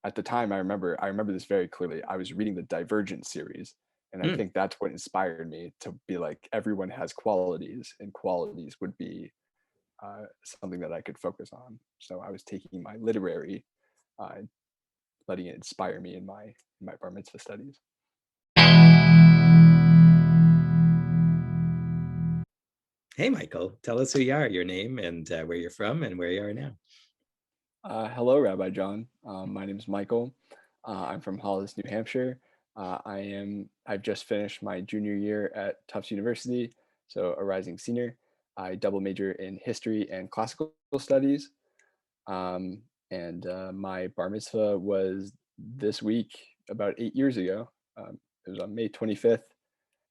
at the time, I remember this very clearly. I was reading the Divergent series, and I Mm. think that's what inspired me to be like, everyone has qualities, and qualities would be something that I could focus on. So I was taking my literary, uh, letting it inspire me in my bar mitzvah studies. Hey, Michael, tell us who you are, your name, and where you're from, and where you are now. Hello, Rabbi John. My name is Michael. I'm from Hollis, New Hampshire. I've just finished my junior year at Tufts University, so a rising senior. I double major in history and classical studies. And my bar mitzvah was this week, about 8 years ago. It was on May 25th,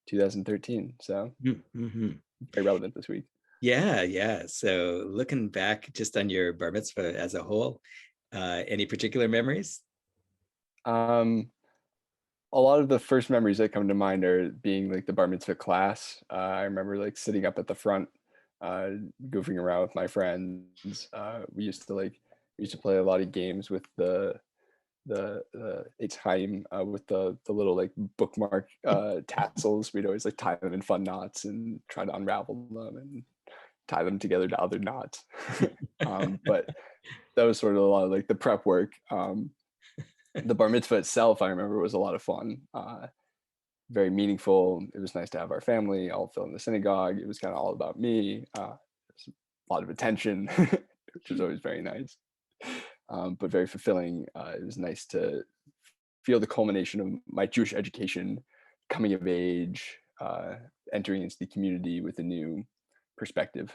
2013. So Mm-hmm. very relevant this week. Yeah, yeah. So looking back just on your bar mitzvah as a whole, any particular memories? Um, a lot of the first memories that come to mind are being like the bar mitzvah class. I remember like sitting up at the front, uh, goofing around with my friends. We used to play a lot of games with the Eitz Chaim, with the little like bookmark tassels. We'd always like tie them in fun knots and try to unravel them and tie them together to other knots. But that was sort of a lot of like the prep work. The bar mitzvah itself, I remember, was a lot of fun. Very meaningful. It was nice to have our family all fill in the synagogue. It was kind of all about me. There's a lot of attention, which was always very nice, but very fulfilling. It was nice to feel the culmination of my Jewish education, coming of age, entering into the community with a new perspective.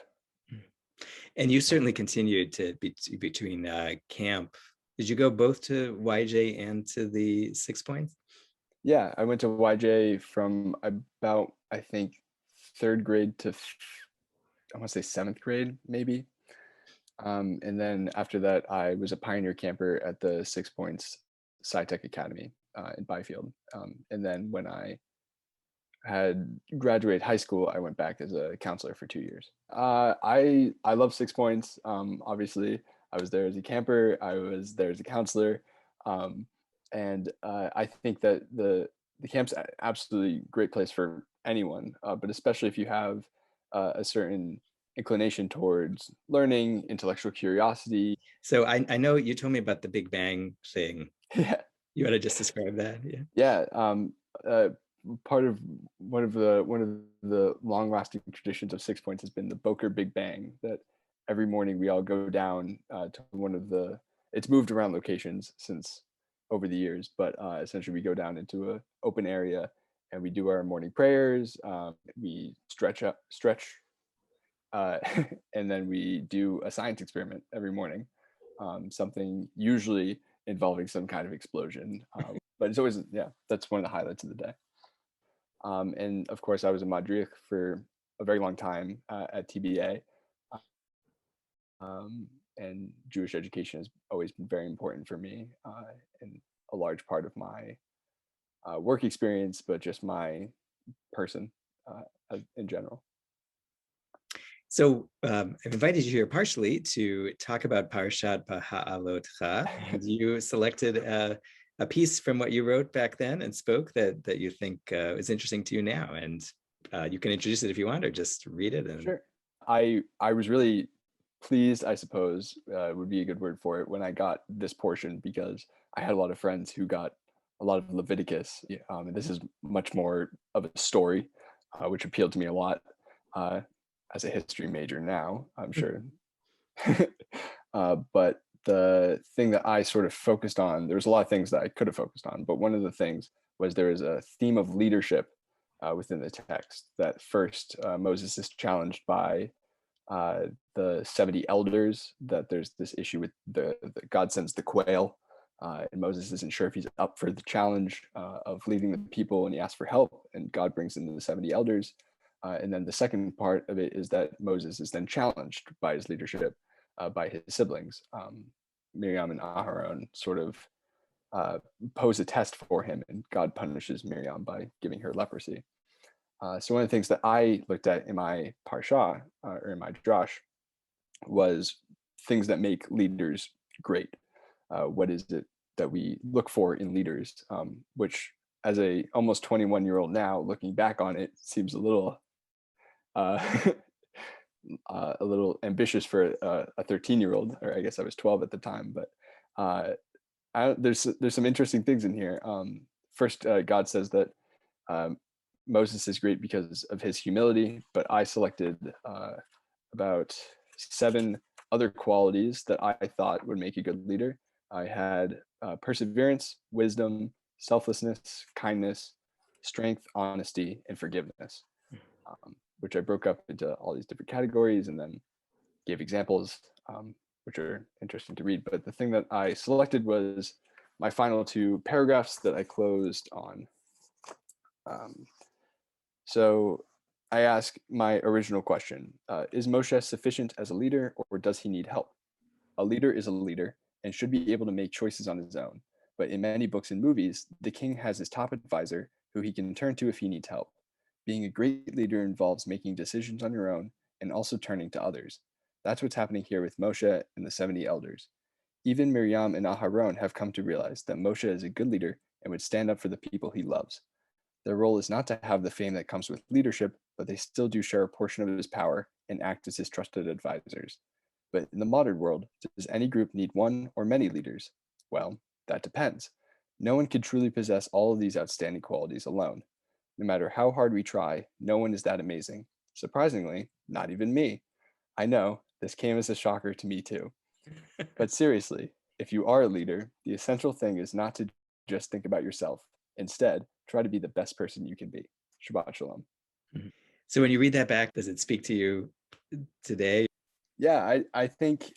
And you certainly continued to be between camp. Did you go both to YJ and to the 6 Points? Yeah, I went to YJ from about, I think, third grade to I want to say seventh grade, maybe. And then after that, I was a pioneer camper at the 6 Points SciTech Academy in Byfield. And then when I had graduated high school, I went back as a counselor for 2 years. I love 6 Points. Obviously, I was there as a camper. I was there as a counselor, and I think that the camp's absolutely great place for anyone, but especially if you have a certain inclination towards learning, intellectual curiosity. So I know you told me about the Big Bang thing. Yeah, You want to just describe that? Yeah. yeah. Uh, Part of one of the long lasting traditions of 6 Points has been the Boker Big Bang. That every morning we all go down to one of the. It's moved around locations since over the years, but essentially we go down into a open area and we do our morning prayers. We stretch, uh, and then we do a science experiment every morning. Something usually involving some kind of explosion, but it's always, yeah. That's one of the highlights of the day. And of course, I was a madrich for a very long time at TBA, and Jewish education has always been very important for me, and a large part of my work experience, but just my person in general. So I've invited you here partially to talk about Parashat Beha'alotcha, and you selected a piece from what you wrote back then and spoke that you think is interesting to you now, and you can introduce it if you want, or just read it. And Sure. I was really pleased, I suppose, would be a good word for it, when I got this portion, because I had a lot of friends who got a lot of Leviticus, yeah, and this is much more of a story, which appealed to me a lot, uh, as a history major now, I'm sure. But the thing that I sort of focused on, there was a lot of things that I could have focused on, but one of the things was there is a theme of leadership within the text. That first, Moses is challenged by the 70 elders, that there's this issue with the God sends the quail, and Moses isn't sure if he's up for the challenge of leading the people, and he asks for help, and God brings in the 70 elders. And then the second part of it is that Moses is then challenged by his leadership, by his siblings. Miriam and Aharon sort of uh, pose a test for him, and God punishes Miriam by giving her leprosy. So one of the things that I looked at in my parsha, or in my drash, was things that make leaders great. What is it? that we look for in leaders, which as a almost 21-year-old now, looking back on it, seems uh, a little ambitious for a 13-year-old, or I guess I was 12 at the time. But uh, there's some interesting things in here. First, God says that um, Moses is great because of his humility, but I selected about 7 other qualities that I thought would make a good leader. I had perseverance, wisdom, selflessness, kindness, strength, honesty, and forgiveness, which I broke up into all these different categories and then gave examples, which are interesting to read. But the thing that I selected was my final 2 paragraphs that I closed on. Um, so I ask my original question, is Moshe sufficient as a leader, or does he need help? A leader is a leader and should be able to make choices on his own. But in many books and movies, the king has his top advisor who he can turn to if he needs help. Being a great leader involves making decisions on your own and also turning to others. That's what's happening here with Moshe and the 70 elders. Even Miriam and Aharon have come to realize that Moshe is a good leader and would stand up for the people he loves. Their role is not to have the fame that comes with leadership, but they still do share a portion of his power and act as his trusted advisors. But in the modern world, does any group need one or many leaders? Well, that depends. No one could truly possess all of these outstanding qualities alone. No matter how hard we try, no one is that amazing. Surprisingly, not even me. I know, this came as a shocker to me too. But seriously, if you are a leader, the essential thing is not to just think about yourself. Instead, try to be the best person you can be. Shabbat Shalom. Mhm. So when you read that back, does it speak to you today? Yeah, I think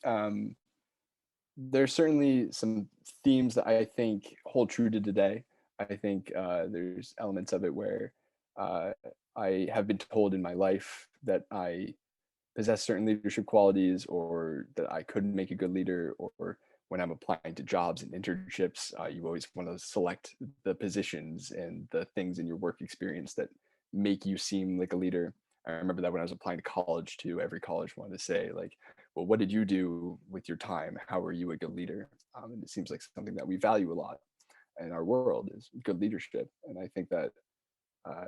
there's certainly some themes that I think hold true to today. I think there's elements of it where uh, I have been told in my life that I possess certain leadership qualities or that I could make a good leader, or when I'm applying to jobs and internships, you always want to select the positions and the things in your work experience that make you seem like a leader. I remember that when I was applying to college too, every college wanted to say like, well, what did you do with your time? How were you a good leader? And it seems like something that we value a lot in our world is good leadership. And I think that uh,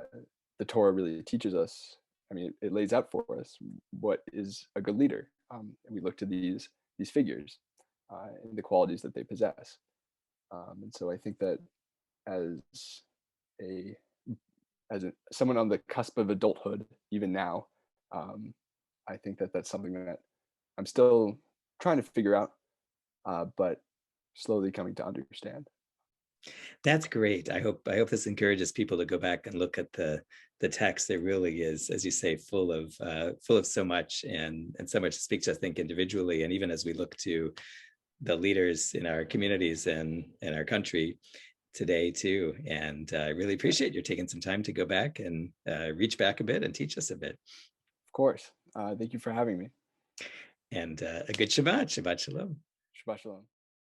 the Torah really teaches us. I mean, it lays out for us what is a good leader. And we look to these figures and the qualities that they possess. And so I think that as a someone on the cusp of adulthood, even now, um, I think that that's something that I'm still trying to figure out, but slowly coming to understand. That's great. I hope this encourages people to go back and look at the text. It really is, as you say, full of so much and so much to speak to us, I think, individually, and even as we look to the leaders in our communities and in our country today too. And I really appreciate you taking some time to go back and reach back a bit and teach us a bit. Of course. Thank you for having me. And a good Shabbat, Shabbat Shalom. Shabbat shalom.